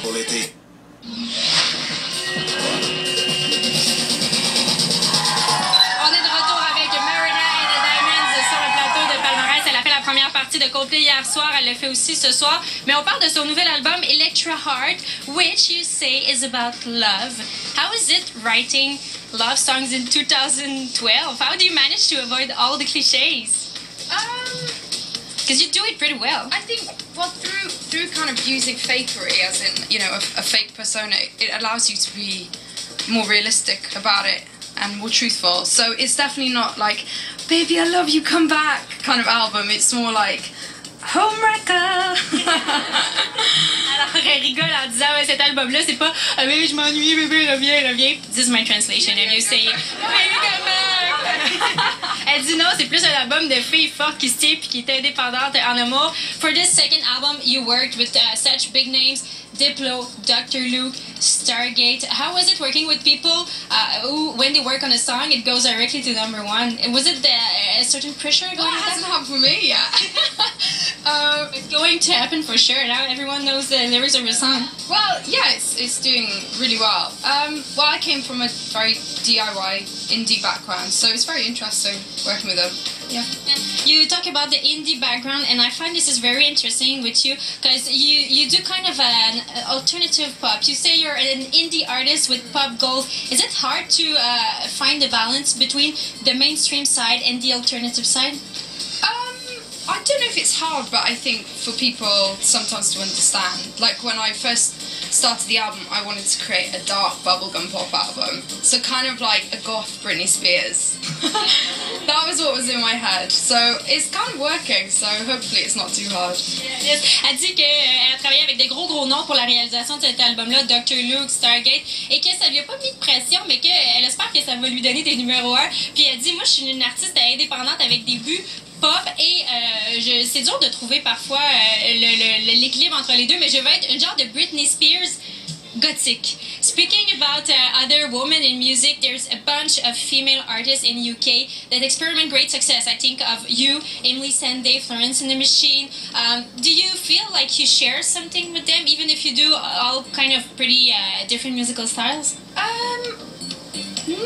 pour l'été. On est de retour avec Marina and the Diamonds sur le plateau de Palmarès. Elle a fait la première partie de Coldplay hier soir, elle le fait aussi ce soir. Mais on parle de son nouvel album Electra Heart, which you say is about love. How is it writing love songs in 2012? How do you manage to avoid all the cliches? Because you do it pretty well. I think, well, through kind of using fakery, as in, you know, a fake persona, it allows you to be more realistic about it and more truthful. So it's definitely not like, baby, I love you, come back kind of album. It's more like, homewrecker. Alors, elle rigole en disant, ouais, cet album-là, c'est pas, ah, bébé, je m'ennuie, bébé, reviens, reviens. This is my translation, and you say, baby, come back. Elle dit non, c'est plus un album de filles fortes qui se tiennent et qui est indépendante en amour. For this second album, you worked with such big names, Diplo, Dr. Luke, Stargate. How was it working with people who, when they work on a song, it goes directly to #1? Was it a certain pressure going It hasn't happened for me yet. It's going to happen for sure. Now everyone knows the lyrics of your song. Well, yeah, it's doing really well. Well, I came from a very DIY indie background, so it's very interesting working with them. Yeah. You talk about the indie background, and I find this is very interesting with you because you do kind of an alternative pop. You say you're an indie artist with pop goals. Is it hard to find the balance between the mainstream side and the alternative side? I don't know if it's hard, but I think for people sometimes to understand. Like when I first started the album, I wanted to create a dark bubblegum pop album. So kind of like a goth Britney Spears. That was what was in my head. So it's kind of working, so hopefully it's not too hard. Yes. Elle dit qu'elle travaillait avec des gros noms pour la réalisation de cet album-là, Dr. Luke, Stargate, et que ça lui a pas mis de pression, mais qu'elle espère que ça va lui donner des numéros 1. Puis elle dit, moi je suis une artiste indépendante avec des buts pop et c'est dur de trouver parfois l'équilibre entre les deux, mais je veux être une genre de Britney Spears gothic. Speaking about other women in music, there's a bunch of female artists in UK that experiment great success. I think of you, Emily Sandé, Florence and the Machine. Do you feel like you share something with them, even if you do all kind of pretty different musical styles?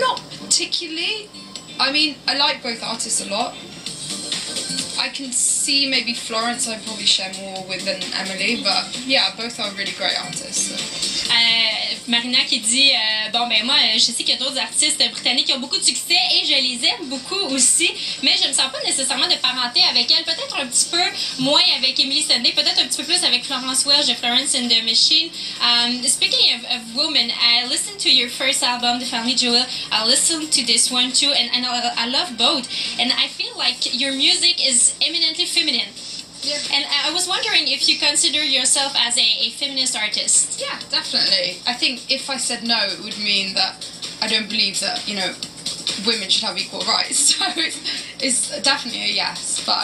Not particularly. I mean, I like both artists a lot. I can see maybe Florence I probably share more with than Emily, but yeah, both are really great artists. So. Marina qui dit bon ben moi je sais qu'il y a d'autres artistes britanniques qui ont beaucoup de succès et je les aime beaucoup aussi, mais je ne me sens pas nécessairement de parenté avec elles, peut-être un petit peu moins avec Emily Sandé, peut-être un petit peu plus avec Florence Welch de Florence and the Machine. Speaking of women, I listened to your first album, The Family Jewel. I listened to this one too, and I love both, and I feel like your music is eminently feminine. Yeah. And I was wondering if you consider yourself as a feminist artist. Yeah, definitely. I think if I said no, it would mean that I don't believe that, you know, women should have equal rights. So it's definitely a yes. But,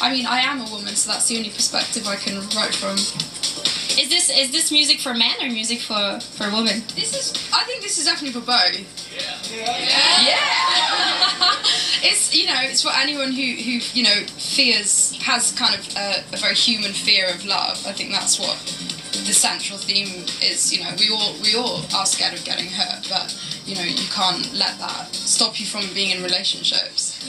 I mean, I am a woman, so that's the only perspective I can write from. Is this music for men or music for women? I think this is definitely for both. Yeah. It's, you know, it's for anyone who you know has kind of a very human fear of love. I think that's what the central theme is. You know, we all are scared of getting hurt, but you know, you can't let that stop you from being in relationships.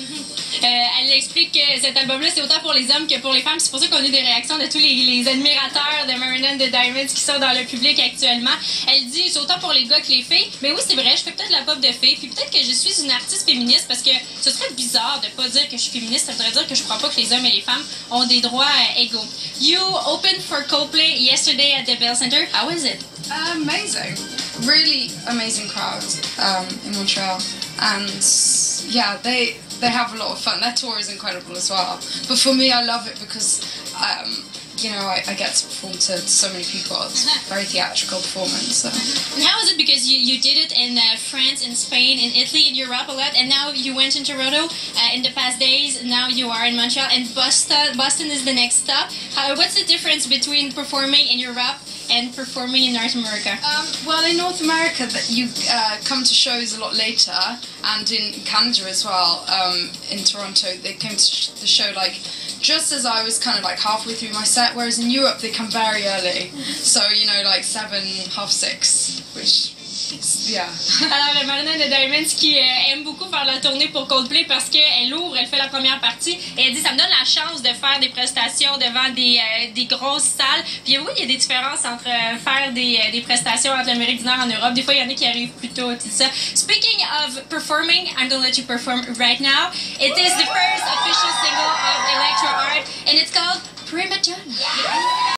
Elle explique que cet album-là, c'est autant pour les hommes que pour les femmes. C'est pour ça qu'on a eu des réactions de tous les admirateurs de Marina and the Diamonds qui sont dans le public actuellement. Elle dit c'est autant pour les gars que les filles. Mais oui, c'est vrai, je fais peut-être de la pop de filles. Puis peut-être que je suis une artiste féministe parce que ce serait bizarre de pas dire que je suis féministe. Ça voudrait dire que je crois pas que les hommes et les femmes ont des droits égaux. You opened for Coldplay yesterday at the Bell Center. How was it? Amazing. Really amazing crowd in Montreal. And yeah, they have a lot of fun. Their tour is incredible as well. But for me, I love it because, you know, I get to perform to so many people. It's a very theatrical performance. So. And how is it? Because you did it in France, in Spain, in Italy, in Europe a lot, and now you went in Toronto in the past days. Now you are in Montreal, and Boston is the next stop. What's the difference between performing in Europe and performing in North America? Well, in North America, you come to shows a lot later, and in Canada as well. In Toronto, they came to the show like just as I was kind of like halfway through my set, whereas in Europe they come very early. So, you know, like 7, half 6, which... Yeah. Alors, Marina de Diamonds qui aime beaucoup faire la tournée pour Coldplay parce qu'elle ouvre, elle fait la première partie et elle dit ça me donne la chance de faire des prestations devant des grosses salles. Puis oui, il y a des différences entre faire des prestations entre l'Amérique du Nord et en Europe. Des fois, il y en a qui arrivent plus tôt, tout ça. Speaking of performing, I'm going to let you perform right now. It is the first official single of Electro Art and it's called Prima Donna.